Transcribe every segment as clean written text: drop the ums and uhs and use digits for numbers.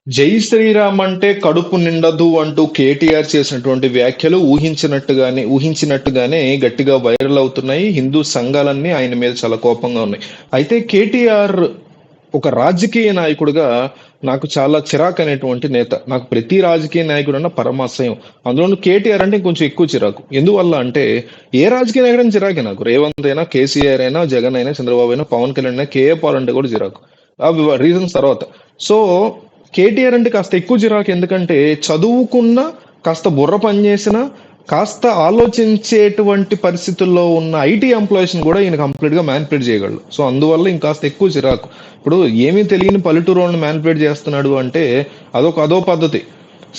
జై శ్రీరామ్ అంటే కడుపు నిండదు అంటూ కేటీఆర్ చేసినటువంటి వ్యాఖ్యలు ఊహించినట్టుగానే గట్టిగా వైరల్ అవుతున్నాయి. హిందూ సంఘాలన్నీ ఆయన మీద చాలా కోపంగా ఉన్నాయి. అయితే కేటీఆర్ ఒక రాజకీయ నాయకుడిగా నాకు చాలా చిరాకు అనేటువంటి నేత. నాకు ప్రతి రాజకీయ నాయకుడు అన్న పరమాశయం. అందులోనూ కేటీఆర్ అంటే కొంచెం ఎక్కువ చిరాకు. ఎందువల్ల అంటే ఏ రాజకీయ నాయకుడు అయినా చిరాకే నాకు. రేవంత్ అయినా, కేసీఆర్ అయినా, జగన్ అయినా, చంద్రబాబు అయినా, పవన్ కళ్యాణ్ అయినా, కేఏ పాల్ అంటే కూడా చిరాకు. ఆ రీజన్స్ తర్వాత. సో కేటీఆర్ అంటే కాస్త ఎక్కువ చిరాకు. ఎందుకంటే చదువుకున్న, కాస్త బుర్ర పనిచేసిన, కాస్త ఆలోచించేటువంటి పరిస్థితుల్లో ఉన్న ఐటీ ఎంప్లాయీస్ ని కూడా ఈయన కంప్లీట్ గా మ్యానిపులేట్ చేయగలడు. సో అందువల్ల ఇంకాస్త ఎక్కువ చిరాకు. ఇప్పుడు ఏమీ తెలియని పల్లెటూరు వాళ్ళని మ్యానిపులేట్ చేస్తున్నాడు అంటే అదో పద్ధతి.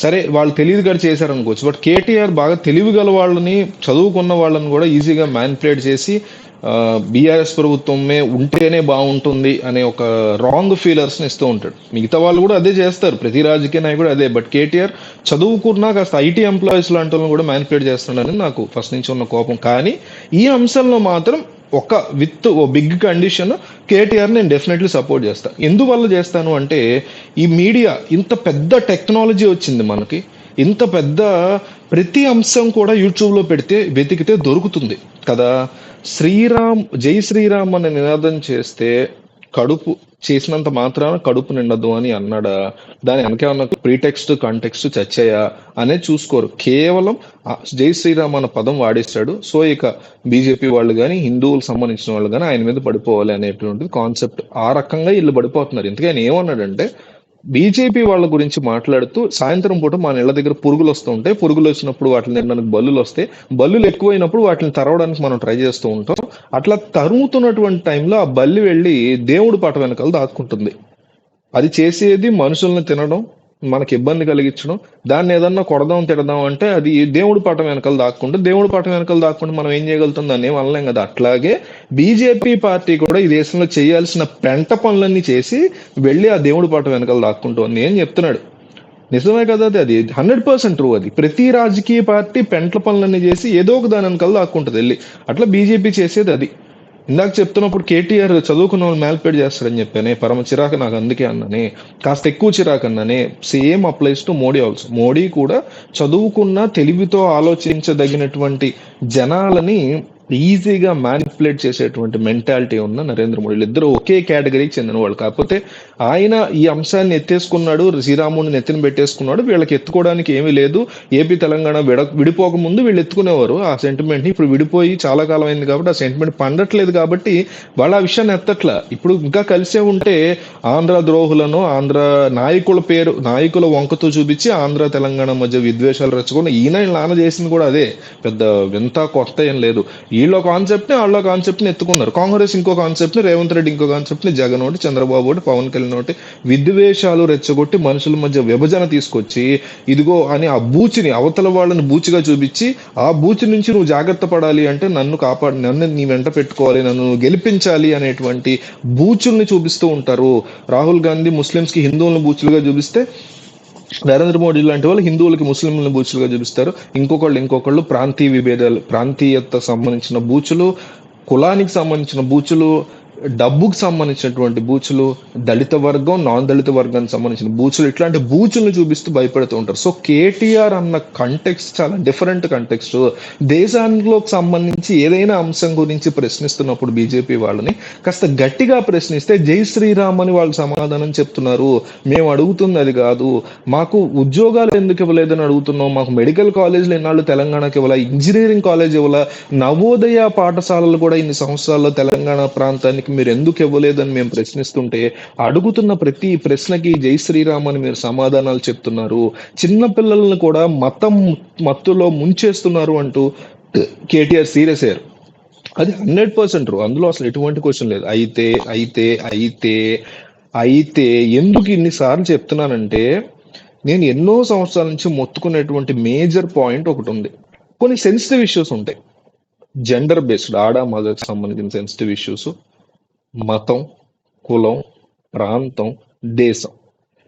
సరే, వాళ్ళు తెలియదు గడి చేశారనుకోవచ్చు. బట్ కేటీఆర్ బాగా తెలివి గల వాళ్ళని, చదువుకున్న వాళ్ళని కూడా ఈజీగా మ్యానిపులేట్ చేసి బీఆర్ఎస్ ప్రభుత్వమే ఉంటేనే బాగుంటుంది అనే ఒక రాంగ్ ఫీలర్స్ ని ఇస్తూ ఉంటాడు. మిగతా వాళ్ళు కూడా అదే చేస్తారు, ప్రతి రాజకీయ నాయకుడు అదే. బట్ కేటీఆర్ చదువుకున్నా కాస్త ఐటీ ఎంప్లాయీస్ లాంటి వాళ్ళని కూడా మ్యానిపులేట్ చేస్తున్నాడని నాకు ఫస్ట్ నుంచి ఉన్న కోపం. కానీ ఈ అంశంలో మాత్రం ఓ బిగ్ కండిషన్, కేటీఆర్ నేను డెఫినెట్లీ సపోర్ట్ చేస్తాను. ఎందువల్ల చేస్తాను అంటే ఈ మీడియా ఇంత పెద్ద టెక్నాలజీ వచ్చింది మనకి. ఇంత పెద్ద ప్రతి అంశం కూడా యూట్యూబ్ లో పెడితే వెతికితే దొరుకుతుంది కదా. జై శ్రీరామ్ అనే నినాదం చేస్తే కడుపు చేసినంత మాత్రాన కడుపు నిండదు అని అన్నాడా? దాని వెనకేమన్నా ప్రీటెక్స్ట్ కాంటెక్స్ట్ చచ్చాయా అనేది చూసుకోరు. కేవలం జై శ్రీరామ్ అన్న పదం వాడేస్తాడు. సో ఇక బీజేపీ వాళ్ళు కానీ, హిందువులకు సంబంధించిన వాళ్ళు కానీ ఆయన మీద పడిపోవాలి అనేటువంటిది కాన్సెప్ట్. ఆ రకంగా వీళ్ళు పడిపోతున్నారు. ఇంతకీ ఆయన ఏమన్నాడంటే, బీజేపీ వాళ్ళ గురించి మాట్లాడుతూ సాయంత్రం పూట మన ఇళ్ల దగ్గర పురుగులు వస్తూ ఉంటాయి. పురుగులు వచ్చినప్పుడు వాటిని తినడానికి బల్లులు వస్తాయి. బల్లులు ఎక్కువైనప్పుడు వాటిని తరవడానికి మనం ట్రై చేస్తూ ఉంటాం. అట్లా తరుముతున్నటువంటి టైంలో ఆ బల్లి వెళ్ళి దేవుడి పట వెనకాల దాక్కుంటుంది. అది చేసేది మనుషుల్ని తినడం, మనకి ఇబ్బంది కలిగించడం. దాన్ని ఏదన్నా కొడదాం తిడదాం అంటే అది దేవుడి పటం వెనకాల దాక్కుంటే, దేవుడి పటం వెనకాల దాక్కుంటే మనం ఏం చేయగలుగుతాం? దాన్ని ఏం అనలేం కదా. అట్లాగే బీజేపీ పార్టీ కూడా ఈ దేశంలో చేయాల్సిన పెంట పనులన్నీ చేసి వెళ్ళి ఆ దేవుడి పటం వెనకాల దాక్కుంటోంది అని చెప్తున్నాడు. నిజమే కదా, అది 100% ట్రూ. అది ప్రతి రాజకీయ పార్టీ పెంట్ల పనులన్నీ చేసి ఏదో ఒక దాని వెనకాల దాక్కుంటుంది వెళ్ళి. అట్లా బీజేపీ చేసేది అది. ఇందాక చెప్తున్నప్పుడు కేటీఆర్ చదువుకున్న వాళ్ళు మ్యాల్పేట్ చేస్తాడని చెప్పానే, పరమ చిరాకు నాకు. అందుకే అన్నానే, కాస్త ఎక్కువ చిరాకు అన్నానే. Same applies to Modi also. Modi కూడా చదువుకున్న, తెలివితో ఆలోచించదగినటువంటి జనాలని ఈజీగా మ్యానిపులేట్ చేసేటువంటి మెంటాలిటీ ఉన్న నరేంద్ర మోడీ, ఇద్దరు ఒకే కేటగిరీకి చెందిన వాళ్ళు. కాకపోతే ఆయన ఈ అంశాన్ని ఎత్తేసుకున్నాడు, శ్రీరాముడిని ఎత్తిన పెట్టేసుకున్నాడు. వీళ్ళకి ఎత్తుకోవడానికి ఏమీ లేదు. ఏపీ తెలంగాణ విడిపోక ముందు వీళ్ళు ఎత్తుకునేవారు ఆ సెంటిమెంట్ ని. ఇప్పుడు విడిపోయి చాలా కాలం అయింది కాబట్టి ఆ సెంటిమెంట్ పండట్లేదు కాబట్టి వాళ్ళు ఆ విషయాన్ని ఎత్తట్లా. ఇప్పుడు ఇంకా కలిసే ఉంటే ఆంధ్ర ద్రోహులను, ఆంధ్ర నాయకుల వంకతో చూపించి ఆంధ్ర తెలంగాణ మధ్య విద్వేషాలు రెచ్చకుండా ఈయన నాన్న చేసింది కూడా అదే. పెద్ద వింత కొత్త ఏం లేదు. వీళ్ళ కాన్సెప్ట్ ని, వాళ్ళ కాన్సెప్ట్ ని ఎత్తుకున్నారు. కాంగ్రెస్ ఇంకో కాన్సెప్ట్ ని, రేవంత్ రెడ్డి ఇంకో కాన్సెప్ట్ ని, జగన్ ఒకటి, చంద్రబాబు ఒకటి, పవన్ కళ్యాణ్ ఒకటి. విద్వేషాలు రెచ్చగొట్టి మనుషుల మధ్య విభజన తీసుకొచ్చి ఇదిగో అని ఆ బూచిని, అవతల వాళ్ళని బూచిగా చూపించి ఆ బూచి నుంచి నువ్వు జాగ్రత్త పడాలి అంటే నన్ను నీ వెంట పెట్టుకోవాలి, నన్ను గెలిపించాలి అనేటువంటి బూచుల్ని చూపిస్తూ ఉంటారు. రాహుల్ గాంధీ ముస్లింస్ కి హిందువులను బూచులుగా చూపిస్తే, నరేంద్ర మోడీ లాంటి వాళ్ళు హిందువులకి ముస్లింలను బూచులుగా చూపిస్తారు. ఇంకొకళ్ళు ప్రాంతీయత సంబంధించిన బూచులు, కులానికి సంబంధించిన బూచులు, డబ్బుకు సంబంధించినటువంటి బూచులు, దళిత వర్గం, నాన్ దళిత వర్గానికి సంబంధించిన బూచులు, ఇట్లాంటి బూచులను చూపిస్తూ భయపడుతూ ఉంటారు. సో కేటీఆర్ అన్న కంటెక్స్ట్ చాలా డిఫరెంట్ కంటెక్స్ట్. దేశానికి సంబంధించి ఏదైనా అంశం గురించి ప్రశ్నిస్తున్నప్పుడు బీజేపీ వాళ్ళని కాస్త గట్టిగా ప్రశ్నిస్తే జై శ్రీరామ్ అని వాళ్ళు సమాధానం చెప్తున్నారు. మేము అడుగుతుంది అది కాదు, మాకు ఉద్యోగాలు ఎందుకు ఇవ్వలేదని అడుగుతున్నాం, మాకు మెడికల్ కాలేజీలు ఎన్నాళ్ళు తెలంగాణకి ఇవ్వాలా, ఇంజనీరింగ్ కాలేజ్ ఇవ్వాలా, నవోదయ పాఠశాలలు కూడా ఇన్ని సంవత్సరాల్లో తెలంగాణ ప్రాంతానికి మీరు ఎందుకు ఇవ్వలేదని మేము ప్రశ్నిస్తుంటే, అడుగుతున్న ప్రతి ప్రశ్నకి జై శ్రీరామ్ అని మీరు సమాధానాలు చెప్తున్నారు. చిన్న పిల్లలను కూడా మత్తులో ముంచేస్తున్నారు అంటూ కేటీఆర్ సీరియస్ అయ్యారు. అది 100% ట్రూ. అందులో అసలు ఎటువంటి క్వశ్చన్ లేదు. అయితే అయితే అయితే అయితే ఎందుకు ఇన్నిసార్లు చెప్తున్నానంటే, నేను ఎన్నో సంవత్సరాల నుంచి మొత్తుకునేటువంటి మేజర్ పాయింట్ ఒకటి ఉంది. కొన్ని సెన్సిటివ్ ఇష్యూస్ ఉంటాయి, జెండర్ బేస్డ్, ఆడ మగకు సంబంధించిన సెన్సిటివ్ ఇష్యూస్, మతం, కులం, ప్రాంతం, దేశం,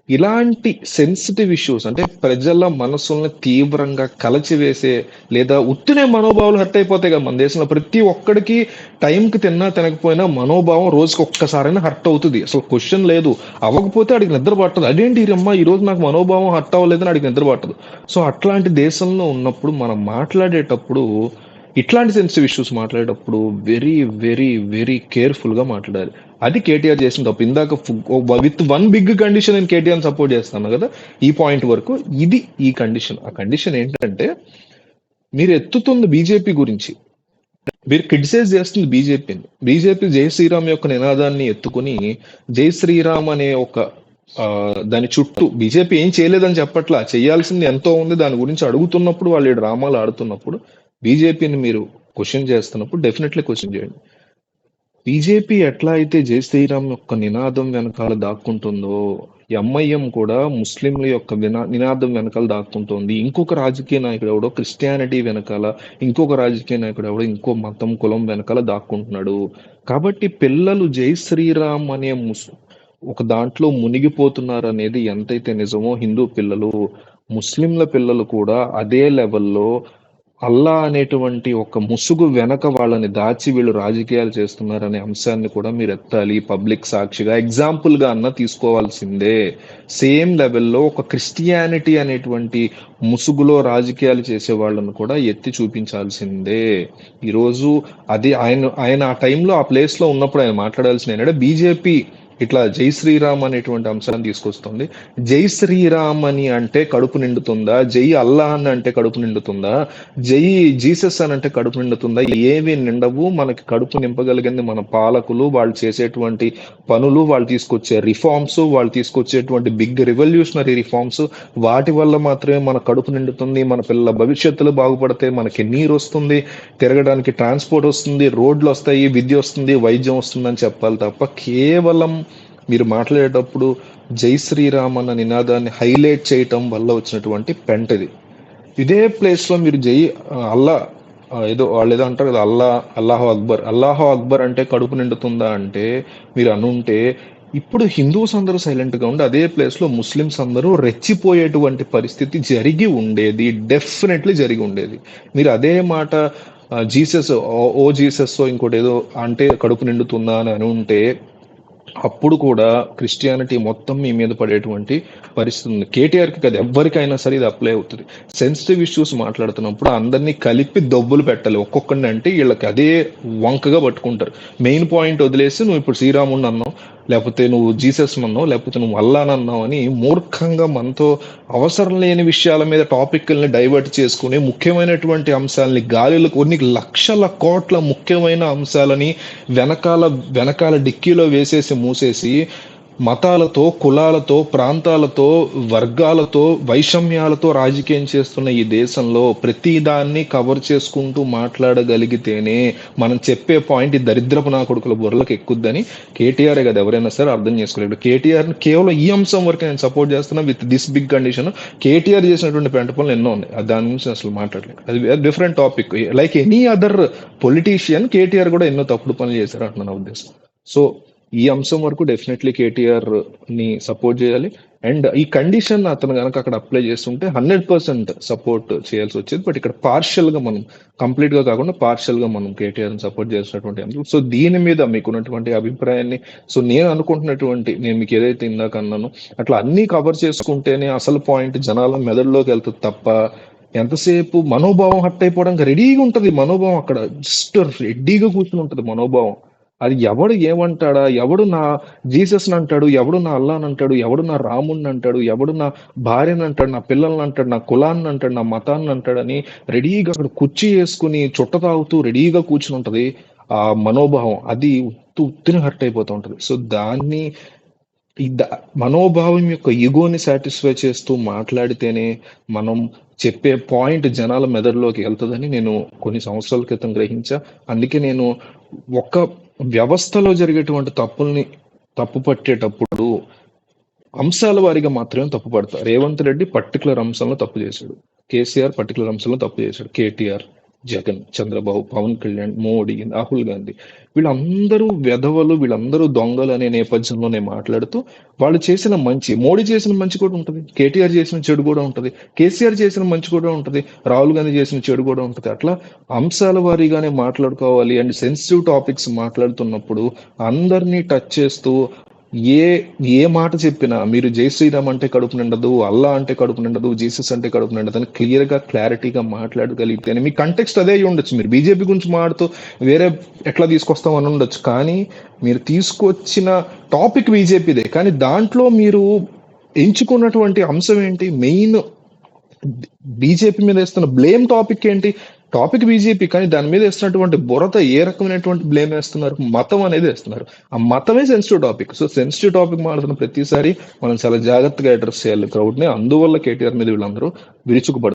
ఇలాంటి సెన్సిటివ్ ఇష్యూస్ అంటే ప్రజల మనసుల్ని తీవ్రంగా కలచివేసే లేదా ఉత్తినే మనోభావాలు హర్ట్ అయిపోతాయి కదా మన దేశంలో. ప్రతి ఒక్కడికి టైంకి తిన్నా తినకపోయినా మనోభావం రోజుకి ఒక్కసారైనా హర్ట్ అవుతుంది, అసలు క్వశ్చన్ లేదు. అవ్వకపోతే అడిగి నిద్ర పట్టదు. అదేంటి అమ్మ ఈ రోజు నాకు మనోభావం హర్ట్ అవ్వలేదని అడిగి నిద్ర పట్టదు. సో అట్లాంటి దేశంలో ఉన్నప్పుడు మనం మాట్లాడేటప్పుడు, ఇట్లాంటి సెన్సిటివ్ ఇష్యూస్ మాట్లాడేటప్పుడు వెరీ వెరీ వెరీ కేర్ఫుల్ గా మాట్లాడాలి. అది కేటీఆర్ చేసిన తప్పు. ఇందాక విత్ వన్ బిగ్ కండిషన్ నేను కేటీఆర్ సపోర్ట్ చేస్తాను కదా ఈ పాయింట్ వరకు. ఇది ఈ కండిషన్. ఆ కండిషన్ ఏంటంటే మీరు ఎత్తుతుంది బీజేపీ గురించి, మీరు క్రిటిసైజ్ చేస్తుంది బీజేపీని. బీజేపీ జై శ్రీరామ్ యొక్క నినాదాన్ని ఎత్తుకుని జై శ్రీరామ్ అనే ఒక దాని చుట్టూ బీజేపీ ఏం చేయలేదని చెప్పట్లా, చేయాల్సింది ఎంతో ఉంది. దాని గురించి అడుగుతున్నప్పుడు వాళ్ళు ఈ డ్రామాలు ఆడుతున్నప్పుడు బీజేపీని మీరు క్వశ్చన్ చేస్తున్నప్పుడు డెఫినెట్లీ క్వశ్చన్ చేయండి. బీజేపీ ఎట్లా అయితే జై శ్రీరామ్ యొక్క నినాదం వెనకాల దాక్కుంటుందో, ఎంఐఎం కూడా ముస్లింల యొక్క నినాదం వెనకాల దాక్కుంటుంది. ఇంకొక రాజకీయ నాయకుడు ఎవడో క్రిస్టియానిటీ వెనకాల, ఇంకొక రాజకీయ నాయకుడు ఎవడో ఇంకో మతం కులం వెనకాల దాక్కుంటున్నాడు. కాబట్టి పిల్లలు జై శ్రీరామ్ అనే ఒక దాంట్లో మునిగిపోతున్నారు అనేది ఎంతైతే నిజమో, హిందూ పిల్లలు ముస్లింల పిల్లలు కూడా అదే లెవెల్లో అల్లా అనేటువంటి ఒక ముసుగు వెనక వాళ్ళని దాచి వీళ్ళు రాజకీయాలు చేస్తున్నారనే అంశాన్ని కూడా మీరు ఎత్తాలి. పబ్లిక్ సాక్షిగా ఎగ్జాంపుల్ గా అన్న తీసుకోవాల్సిందే. సేమ్ లెవెల్లో ఒక క్రిస్టియానిటీ అనేటువంటి ముసుగులో రాజకీయాలు చేసే వాళ్ళను కూడా ఎత్తి చూపించాల్సిందే. ఈరోజు అది ఆయన ఆ టైంలో ఆ ప్లేస్ లో ఉన్నప్పుడు ఆయన మాట్లాడాల్సిన ఏంటంటే, బీజేపీ ఇట్లా జై శ్రీరామ్ అనేటువంటి అంశాన్ని తీసుకొస్తుంది. జై శ్రీరామ్ అని అంటే కడుపు నిండుతుందా? జై అల్లా అని అంటే కడుపు నిండుతుందా? జై జీసస్ అని అంటే కడుపు నిండుతుందా? ఏవి నిండవు. మనకి కడుపు నింపగలిగింది మన పాలకులు, వాళ్ళు చేసేటువంటి పనులు, వాళ్ళు తీసుకొచ్చే రిఫార్మ్స్, వాళ్ళు తీసుకొచ్చేటువంటి బిగ్ రెవల్యూషనరీ రిఫార్మ్స్. వాటి వల్ల మాత్రమే మన కడుపు నిండుతుంది. మన పిల్లల భవిష్యత్తులు బాగుపడితే మనకి నీరు వస్తుంది, తిరగడానికి ట్రాన్స్పోర్ట్ వస్తుంది, రోడ్లు వస్తాయి, విద్య వస్తుంది, వైద్యం వస్తుంది అని చెప్పాలి తప్ప కేవలం మీరు మాట్లాడేటప్పుడు జై శ్రీరామ్ అన్న నినాదాన్ని హైలైట్ చేయటం వల్ల వచ్చినటువంటి పెంటది. ఇదే ప్లేస్ లో మీరు జై అల్లా ఏదో వాళ్ళు ఏదో అంటారు కదా, అల్లాహో అక్బర్. అల్లాహో అక్బర్ అంటే కడుపు నిండుతుందా అంటే మీరు అనుంటే ఇప్పుడు హిందూస్ అందరూ సైలెంట్ గా ఉండి అదే ప్లేస్ లో ముస్లిమ్స్ అందరూ రెచ్చిపోయేటువంటి పరిస్థితి జరిగి ఉండేది, డెఫినెట్లీ జరిగి ఉండేది. మీరు అదే మాట జీసస్ ఓ జీసస్ ఇంకోటి ఏదో అంటే కడుపు నిండుతుందా అని ఉంటే అప్పుడు కూడా క్రిస్టియానిటీ మొత్తం మీ మీద పడేటువంటి పరిస్థితి ఉంది. కేటీఆర్కి కదా ఎవరికైనా సరే ఇది అప్లై అవుతుంది. సెన్సిటివ్ ఇష్యూస్ మాట్లాడుతున్నప్పుడు అందరినీ కలిపి దొబ్బులు పెట్టాలి ఒక్కొక్కడిని. అంటే వీళ్ళకి అదే వంకగా పట్టుకుంటారు. మెయిన్ పాయింట్ వదిలేసి నువ్వు ఇప్పుడు శ్రీరాముడిని అన్నావు, లేకపోతే నువ్వు జీసస్ అన్నావు, లేకపోతే నువ్వు అల్లానన్నావు అని మూర్ఖంగా మనతో అవసరం లేని విషయాల మీద టాపిక్ని డైవర్ట్ చేసుకుని ముఖ్యమైనటువంటి అంశాలని గాలిలో కొన్ని లక్షల కోట్ల ముఖ్యమైన అంశాలని వెనకాల డిక్కీలో వేసేసి మూసేసి మతాలతో, కులాలతో, ప్రాంతాలతో, వర్గాలతో, వైషమ్యాలతో రాజకీయం చేస్తున్న ఈ దేశంలో ప్రతి దాన్ని కవర్ చేసుకుంటూ మాట్లాడగలిగితేనే మనం చెప్పే పాయింట్ ఈ దరిద్రపు నా కొడుకుల బుర్రలకు ఎక్కుద్దని కేటీఆర్ కదా ఎవరైనా సరే అర్థం చేసుకోలేదు. కేటీఆర్ కేవలం ఈ అంశం వరకు నేను సపోర్ట్ చేస్తున్నా with this big condition. KTR చేసినటువంటి పెంట పనులు ఎన్నో ఉన్నాయి, దాని గురించి అసలు మాట్లాడలేదు. అది different topic. Like any other politician KTR కూడా ఎన్నో తప్పుడు పనులు చేశారు అంటున్నా నా ఉద్దేశం. సో ఈ అంశం వరకు డెఫినెట్లీ కేటీఆర్ ని సపోర్ట్ చేయాలి. అండ్ ఈ కండిషన్ అతను కనుక అక్కడ అప్లై చేస్తుంటే 100% సపోర్ట్ చేయాల్సి వచ్చేది. బట్ ఇక్కడ పార్షియల్ గా మనం, కంప్లీట్ గా కాకుండా పార్షియల్ గా మనం కేటీఆర్ ని సపోర్ట్ చేసినటువంటి అంశం. సో దీని మీద మీకున్నటువంటి అభిప్రాయాన్ని, సో నేను అనుకుంటున్నటువంటి, నేను మీకు ఏదైతే ఇందాక అన్నానో అట్లా అన్ని కవర్ చేసుకుంటేనే అసలు పాయింట్ జనాల మెదడులోకి వెళ్తుంది తప్ప ఎంతసేపు మనోభావం హర్ట్ అయిపోవడానికి రెడీగా ఉంటది. మనోభావం అక్కడ జస్ట్ రెడీగా కూర్చుని ఉంటది మనోభావం. అది ఎవడు ఏమంటాడా, ఎవడు నా జీసస్ని అంటాడు, ఎవడు నా అల్లాని అంటాడు, ఎవడు నా రాముడిని అంటాడు, ఎవడు నా భార్యని అంటాడు, నా పిల్లల్ని అంటాడు, నా కులాన్ని అంటాడు, నా మతాన్ని అంటాడని రెడీగా అక్కడ కుర్చీ వేసుకుని చుట్ట తాగుతూ రెడీగా కూర్చుని ఉంటది ఆ మనోభావం. అది ఉత్తిని హర్ట్ అయిపోతూ ఉంటది. సో దాన్ని మనోభావం యొక్క ఈగోని సాటిస్ఫై చేస్తూ మాట్లాడితేనే మనం చెప్పే పాయింట్ జనాల మెదడులోకి వెళ్తుందని నేను కొన్ని సంవత్సరాల క్రితం గ్రహించా. అందుకే నేను ఒక వ్యవస్థలో జరిగేటువంటి తప్పుల్ని తప్పు పట్టేటప్పుడు అంశాల వారిగా మాత్రమే తప్పు పడతారు. రేవంత్ రెడ్డి పర్టికులర్ అంశంలో తప్పు చేశాడు, కేసీఆర్ పర్టికులర్ అంశంలో తప్పు చేశాడు, కేటీఆర్ జగన్, చంద్రబాబు, పవన్ కళ్యాణ్, మోడీ, రాహుల్ గాంధీ వీళ్ళందరూ వెధవలు, వీళ్ళందరూ దొంగలు అనే నేపథ్యంలోనే మాట్లాడుతూ వాళ్ళు చేసిన మంచి, మోడీ చేసిన మంచి కూడా ఉంటుంది, కేటీఆర్ చేసిన చెడు కూడా ఉంటుంది, కేసీఆర్ చేసిన మంచి కూడా ఉంటుంది, రాహుల్ గాంధీ చేసిన చెడు కూడా ఉంటుంది. అట్లా అంశాల వారీగానే మాట్లాడుకోవాలి. అండ్ సెన్సిటివ్ టాపిక్స్ మాట్లాడుతున్నప్పుడు అందరినీ టచ్ చేస్తూ ఏ ఏ మాట చెప్పినా మీరు జై శ్రీరామ్ అంటే కడుపు నిండదు, అల్లా అంటే కడుపు నిండదు, జీసస్ అంటే కడుపు నిండదు అని క్లియర్ గా క్లారిటీగా మాట్లాడగలిగితే, మీ కంటెక్స్ట్ అదే అయి ఉండొచ్చు, మీరు బీజేపీ గురించి మాట్లాడుతూ వేరే ఎట్లా తీసుకొస్తాం అని ఉండొచ్చు, కానీ మీరు తీసుకొచ్చిన టాపిక్ బీజేపీదే, కానీ దాంట్లో మీరు ఎంచుకున్నటువంటి అంశం ఏంటి, మెయిన్ బీజేపీ మీద వేస్తున్న బ్లేమ్ టాపిక్ ఏంటి, టాపిక్ బీజేపీ, కానీ దాని మీద వేస్తున్నటువంటి బురద ఏ రకమైనటువంటి బ్లేమ్ వేస్తున్నారు, మతం అనేది వేస్తున్నారు. ఆ మతమే sensitive topic. So sensitive topic మాట్లాడుతున్న ప్రతిసారి మనం చాలా జాగ్రత్తగా అడ్రస్ చేయాలి క్రౌడ్ ని. అందువల్ల కేటీఆర్ మీద వీళ్ళందరూ విరుచుకుపడుతున్నారు.